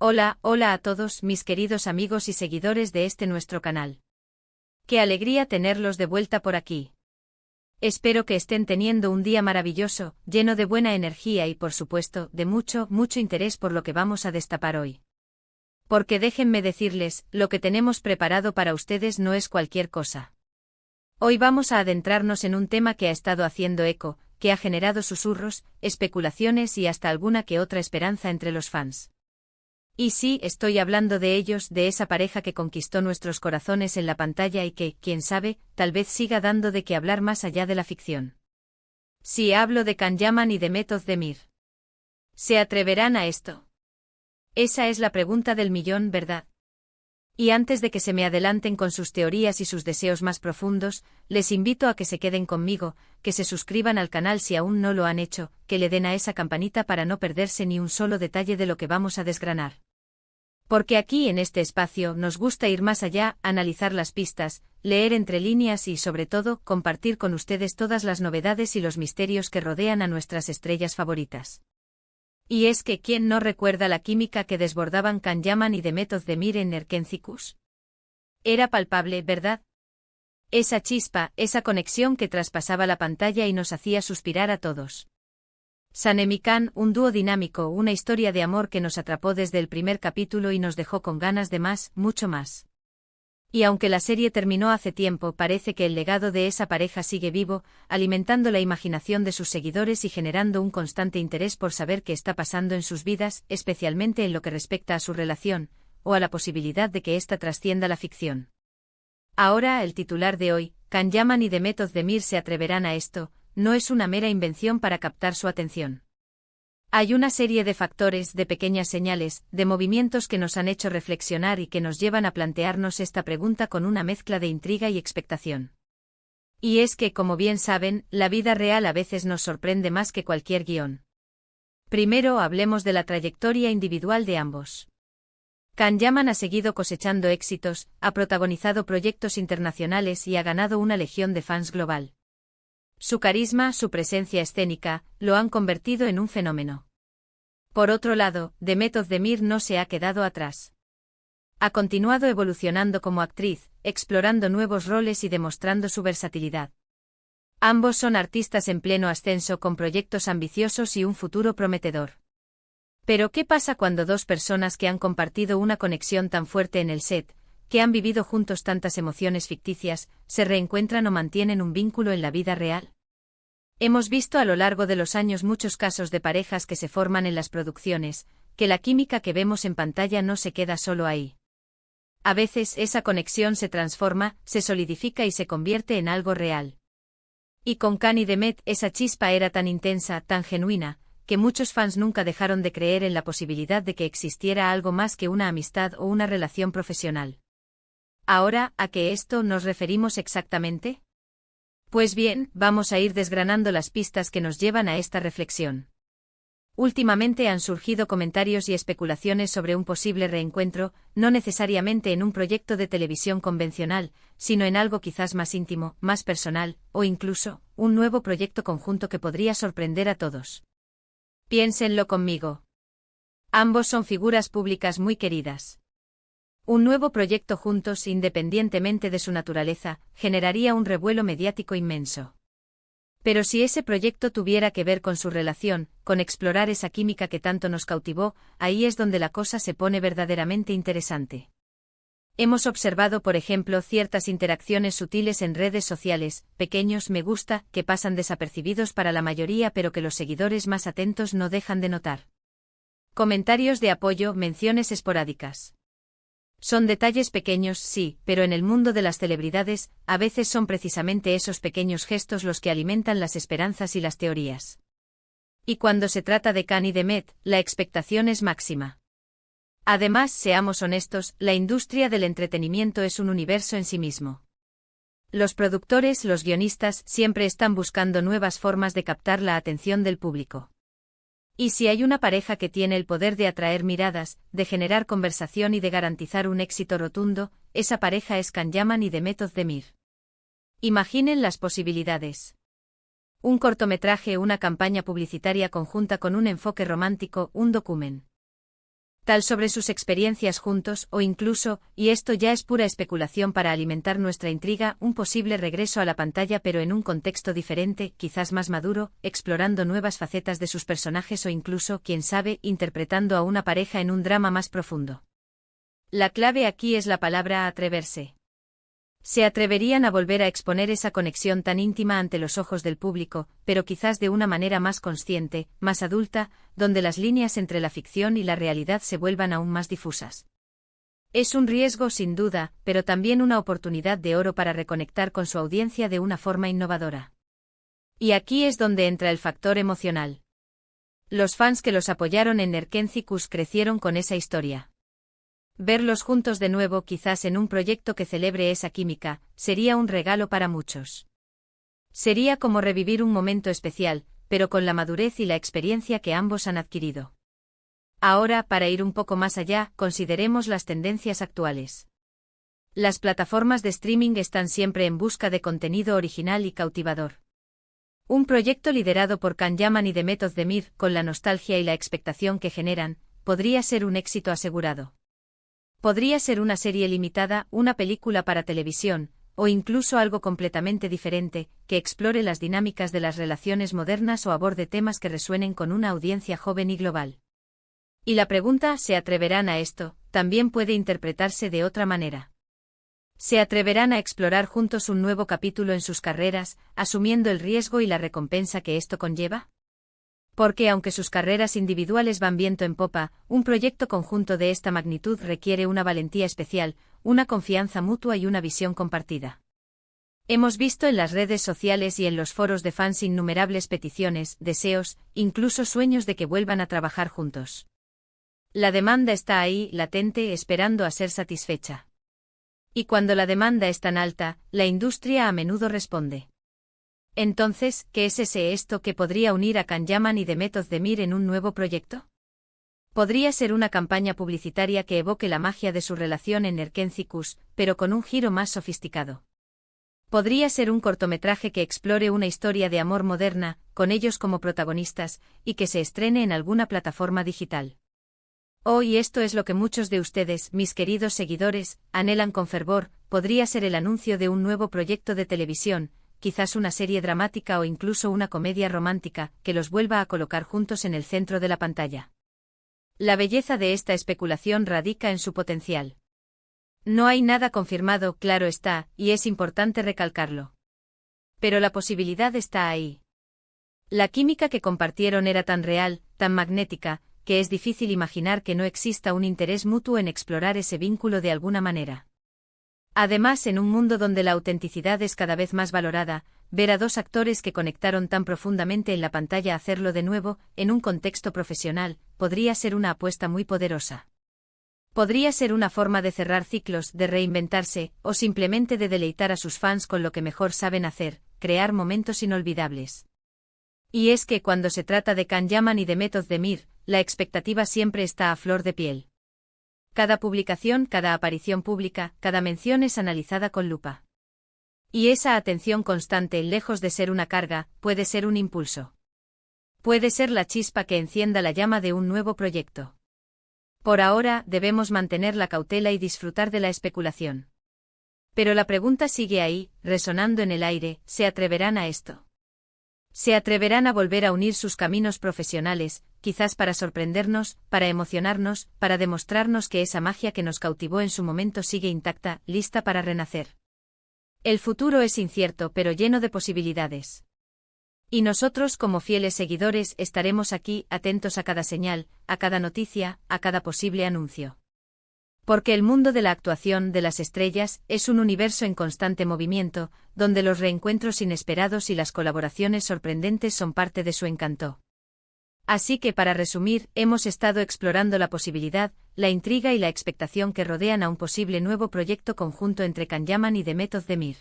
Hola, hola a todos mis queridos amigos y seguidores de este nuestro canal. Qué alegría tenerlos de vuelta por aquí. Espero que estén teniendo un día maravilloso, lleno de buena energía y por supuesto, de mucho interés por lo que vamos a destapar hoy. Porque déjenme decirles, lo que tenemos preparado para ustedes no es cualquier cosa. Hoy vamos a adentrarnos en un tema que ha estado haciendo eco, que ha generado susurros, especulaciones y hasta alguna que otra esperanza entre los fans. Y sí, estoy hablando de ellos, de esa pareja que conquistó nuestros corazones en la pantalla y que, quién sabe, tal vez siga dando de qué hablar más allá de la ficción. Sí, hablo de Can Yaman y de Method Demir. ¿Se atreverán a esto? Esa es la pregunta del millón, ¿verdad? Y antes de que se me adelanten con sus teorías y sus deseos más profundos, les invito a que se queden conmigo, que se suscriban al canal si aún no lo han hecho, que le den a esa campanita para no perderse ni un solo detalle de lo que vamos a desgranar. Porque aquí en este espacio nos gusta ir más allá, analizar las pistas, leer entre líneas y sobre todo compartir con ustedes todas las novedades y los misterios que rodean a nuestras estrellas favoritas. Y es que ¿quién no recuerda la química que desbordaban Can Yaman y The Method Demir en Erkencicus? Era palpable, ¿verdad? Esa chispa, esa conexión que traspasaba la pantalla y nos hacía suspirar a todos. Sanem-y-Can, un dúo dinámico, una historia de amor que nos atrapó desde el primer capítulo y nos dejó con ganas de más, mucho más. Y aunque la serie terminó hace tiempo, parece que el legado de esa pareja sigue vivo, alimentando la imaginación de sus seguidores y generando un constante interés por saber qué está pasando en sus vidas, especialmente en lo que respecta a su relación, o a la posibilidad de que ésta trascienda la ficción. Ahora, el titular de hoy, Can Yaman y The Method Demir se atreverán a esto, no es una mera invención para captar su atención. Hay una serie de factores, de pequeñas señales, de movimientos que nos han hecho reflexionar y que nos llevan a plantearnos esta pregunta con una mezcla de intriga y expectación. Y es que, como bien saben, la vida real a veces nos sorprende más que cualquier guión. Primero hablemos de la trayectoria individual de ambos. Can Yaman ha seguido cosechando éxitos, ha protagonizado proyectos internacionales y ha ganado una legión de fans global. Su carisma, su presencia escénica, lo han convertido en un fenómeno. Por otro lado, The Method Demir no se ha quedado atrás. Ha continuado evolucionando como actriz, explorando nuevos roles y demostrando su versatilidad. Ambos son artistas en pleno ascenso con proyectos ambiciosos y un futuro prometedor. Pero ¿qué pasa cuando dos personas que han compartido una conexión tan fuerte en el set, que han vivido juntos tantas emociones ficticias, se reencuentran o mantienen un vínculo en la vida real? Hemos visto a lo largo de los años muchos casos de parejas que se forman en las producciones, que la química que vemos en pantalla no se queda solo ahí. A veces esa conexión se transforma, se solidifica y se convierte en algo real. Y con Can y Demet esa chispa era tan intensa, tan genuina, que muchos fans nunca dejaron de creer en la posibilidad de que existiera algo más que una amistad o una relación profesional. Ahora, ¿a qué esto nos referimos exactamente? Pues bien, vamos a ir desgranando las pistas que nos llevan a esta reflexión. Últimamente han surgido comentarios y especulaciones sobre un posible reencuentro, no necesariamente en un proyecto de televisión convencional, sino en algo quizás más íntimo, más personal, o incluso, un nuevo proyecto conjunto que podría sorprender a todos. Piénsenlo conmigo. Ambos son figuras públicas muy queridas. Un nuevo proyecto juntos, independientemente de su naturaleza, generaría un revuelo mediático inmenso. Pero si ese proyecto tuviera que ver con su relación, con explorar esa química que tanto nos cautivó, ahí es donde la cosa se pone verdaderamente interesante. Hemos observado, por ejemplo, ciertas interacciones sutiles en redes sociales, pequeños me gusta, que pasan desapercibidos para la mayoría pero que los seguidores más atentos no dejan de notar. Comentarios de apoyo, menciones esporádicas. Son detalles pequeños, sí, pero en el mundo de las celebridades, a veces son precisamente esos pequeños gestos los que alimentan las esperanzas y las teorías. Y cuando se trata de Can y Demet, la expectación es máxima. Además, seamos honestos, la industria del entretenimiento es un universo en sí mismo. Los productores, los guionistas, siempre están buscando nuevas formas de captar la atención del público. Y si hay una pareja que tiene el poder de atraer miradas, de generar conversación y de garantizar un éxito rotundo, esa pareja es Can Yaman y The Method Demir. Imaginen las posibilidades. Un cortometraje, una campaña publicitaria conjunta con un enfoque romántico, un documental. tal sobre sus experiencias juntos o incluso, y esto ya es pura especulación para alimentar nuestra intriga, un posible regreso a la pantalla pero en un contexto diferente, quizás más maduro, explorando nuevas facetas de sus personajes o incluso, quién sabe, interpretando a una pareja en un drama más profundo. La clave aquí es la palabra atreverse. Se atreverían a volver a exponer esa conexión tan íntima ante los ojos del público, pero quizás de una manera más consciente, más adulta, donde las líneas entre la ficción y la realidad se vuelvan aún más difusas. Es un riesgo sin duda, pero también una oportunidad de oro para reconectar con su audiencia de una forma innovadora. Y aquí es donde entra el factor emocional. Los fans que los apoyaron en Nerkenzikus crecieron con esa historia. Verlos juntos de nuevo, quizás en un proyecto que celebre esa química, sería un regalo para muchos. Sería como revivir un momento especial, pero con la madurez y la experiencia que ambos han adquirido. Ahora, para ir un poco más allá, consideremos las tendencias actuales. Las plataformas de streaming están siempre en busca de contenido original y cautivador. Un proyecto liderado por Can Yaman y Demet Özdemir, con la nostalgia y la expectación que generan, podría ser un éxito asegurado. Podría ser una serie limitada, una película para televisión, o incluso algo completamente diferente, que explore las dinámicas de las relaciones modernas o aborde temas que resuenen con una audiencia joven y global. Y la pregunta, ¿se atreverán a esto?, también puede interpretarse de otra manera. ¿Se atreverán a explorar juntos un nuevo capítulo en sus carreras, asumiendo el riesgo y la recompensa que esto conlleva? Porque aunque sus carreras individuales van viento en popa, un proyecto conjunto de esta magnitud requiere una valentía especial, una confianza mutua y una visión compartida. Hemos visto en las redes sociales y en los foros de fans innumerables peticiones, deseos, incluso sueños de que vuelvan a trabajar juntos. La demanda está ahí, latente, esperando a ser satisfecha. Y cuando la demanda es tan alta, la industria a menudo responde. Entonces, ¿qué es esto que podría unir a Can Yaman y Demet Özdemir en un nuevo proyecto? Podría ser una campaña publicitaria que evoque la magia de su relación en Nerkenzikus, pero con un giro más sofisticado. Podría ser un cortometraje que explore una historia de amor moderna, con ellos como protagonistas, y que se estrene en alguna plataforma digital. Y esto es lo que muchos de ustedes, mis queridos seguidores, anhelan con fervor, podría ser el anuncio de un nuevo proyecto de televisión, quizás una serie dramática o incluso una comedia romántica, que los vuelva a colocar juntos en el centro de la pantalla. La belleza de esta especulación radica en su potencial. No hay nada confirmado, claro está, y es importante recalcarlo. Pero la posibilidad está ahí. La química que compartieron era tan real, tan magnética, que es difícil imaginar que no exista un interés mutuo en explorar ese vínculo de alguna manera. Además, en un mundo donde la autenticidad es cada vez más valorada, ver a dos actores que conectaron tan profundamente en la pantalla hacerlo de nuevo, en un contexto profesional, podría ser una apuesta muy poderosa. Podría ser una forma de cerrar ciclos, de reinventarse, o simplemente de deleitar a sus fans con lo que mejor saben hacer, crear momentos inolvidables. Y es que cuando se trata de Can Yaman y Demet Özdemir, la expectativa siempre está a flor de piel. Cada publicación, cada aparición pública, cada mención es analizada con lupa. Y esa atención constante, lejos de ser una carga, puede ser un impulso. Puede ser la chispa que encienda la llama de un nuevo proyecto. Por ahora, debemos mantener la cautela y disfrutar de la especulación. Pero la pregunta sigue ahí, resonando en el aire, ¿se atreverán a esto? ¿Se atreverán a volver a unir sus caminos profesionales, quizás para sorprendernos, para emocionarnos, para demostrarnos que esa magia que nos cautivó en su momento sigue intacta, lista para renacer? El futuro es incierto pero lleno de posibilidades. Y nosotros como fieles seguidores estaremos aquí, atentos a cada señal, a cada noticia, a cada posible anuncio. Porque el mundo de la actuación de las estrellas es un universo en constante movimiento, donde los reencuentros inesperados y las colaboraciones sorprendentes son parte de su encanto. Así que para resumir, hemos estado explorando la posibilidad, la intriga y la expectación que rodean a un posible nuevo proyecto conjunto entre Can Yaman y Demet Özdemir.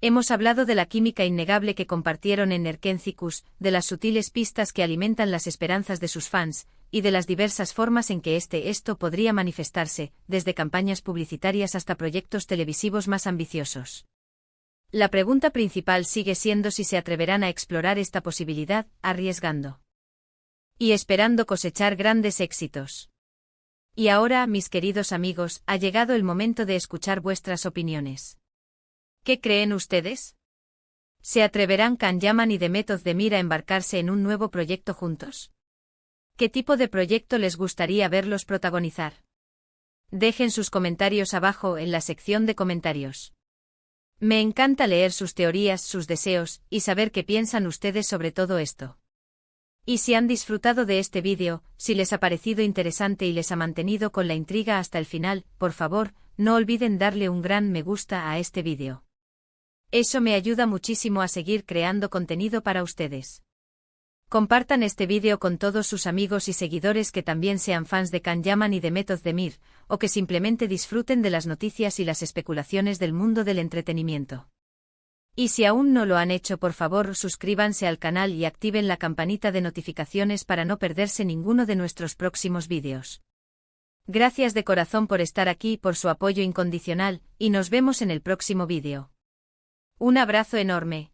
Hemos hablado de la química innegable que compartieron en Nerkenzikus, de las sutiles pistas que alimentan las esperanzas de sus fans, y de las diversas formas en que esto podría manifestarse, desde campañas publicitarias hasta proyectos televisivos más ambiciosos. La pregunta principal sigue siendo si se atreverán a explorar esta posibilidad, arriesgando y esperando cosechar grandes éxitos. Y ahora, mis queridos amigos, ha llegado el momento de escuchar vuestras opiniones. ¿Qué creen ustedes? ¿Se atreverán Can Yaman y Demet Özdemir a embarcarse en un nuevo proyecto juntos? ¿Qué tipo de proyecto les gustaría verlos protagonizar? Dejen sus comentarios abajo en la sección de comentarios. Me encanta leer sus teorías, sus deseos, y saber qué piensan ustedes sobre todo esto. Y si han disfrutado de este vídeo, si les ha parecido interesante y les ha mantenido con la intriga hasta el final, por favor, no olviden darle un gran me gusta a este vídeo. Eso me ayuda muchísimo a seguir creando contenido para ustedes. Compartan este vídeo con todos sus amigos y seguidores que también sean fans de Can Yaman y Demet Özdemir, o que simplemente disfruten de las noticias y las especulaciones del mundo del entretenimiento. Y si aún no lo han hecho, por favor suscríbanse al canal y activen la campanita de notificaciones para no perderse ninguno de nuestros próximos vídeos. Gracias de corazón por estar aquí y por su apoyo incondicional, y nos vemos en el próximo vídeo. Un abrazo enorme.